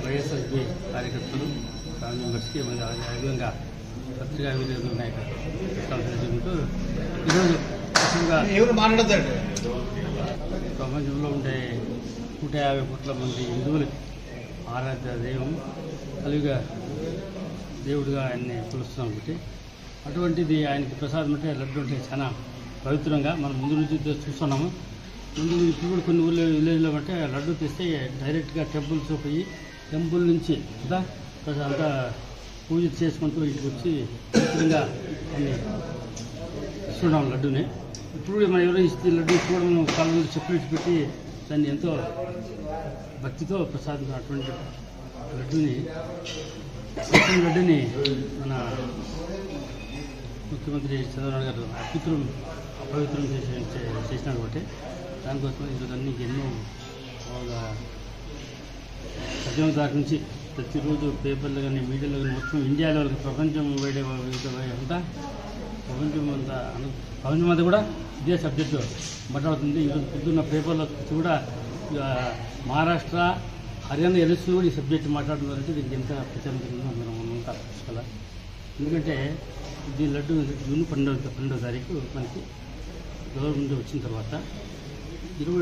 YSRP కార్యకర్తలు రాజు మెంబర్స్కి అదేవిధంగా పత్రికా విలేకరుల నాయకులు ఈరోజు ప్రపంచంలో ఉండే 150 కోట్ల మంది హిందువులకి ఆరాధ్య దైవం కలియుగ దేవుడిగా ఆయన్ని కొలుస్తున్నాం ఒకటి. అటువంటిది ఆయనకి ప్రసాదం అంటే లడ్డు అంటే చాలా పవిత్రంగా మనం ముందు నుంచి చూస్తున్నాము. ముందు ఇప్పుడు కూడా కొన్ని విలేజ్లో అంటే లడ్డు తెస్తే డైరెక్ట్గా టెంపుల్స్ పోయి టెంపుల్ నుంచి అంతా పూజ చేసుకుంటూ ఇంటికి వచ్చి పవిత్రంగా అన్ని ఇస్తున్నాం లడ్డుని. ఇప్పుడు మనం ఎవరో ఇస్తే లడ్డు ఇచ్చుకోవడం కాలంలో చెప్పులు పెట్టి దాన్ని ఎంతో భక్తితో ప్రసాదం అటువంటి లడ్డుని మన ముఖ్యమంత్రి చంద్రబాబు గారు అపవిత్రం చేసినారు కాబట్టి దానికోసం ఈరోజు అన్ని ఎన్నో పద్దెనిమిది దాకా నుంచి ప్రతిరోజు పేపర్లు కానీ మీడియాలో కానీ మొత్తం ఇండియాలో ప్రపంచం అంతా కూడా ఇదే సబ్జెక్టు మాట్లాడుతుంది. ఈరోజు పొద్దున్న పేపర్లో కూడా మహారాష్ట్ర హర్యానా ఎలక్షన్ కూడా ఈ సబ్జెక్టు మాట్లాడుతున్నారంటే దీనికి ఎంత ప్రచారం జరిగిందో మనం అంతా చూసుకోవాలి. ఎందుకంటే ఈ లడ్డు జూన్ 12వ తారీఖు మనకి గవర్నమెంట్ వచ్చిన తర్వాత 20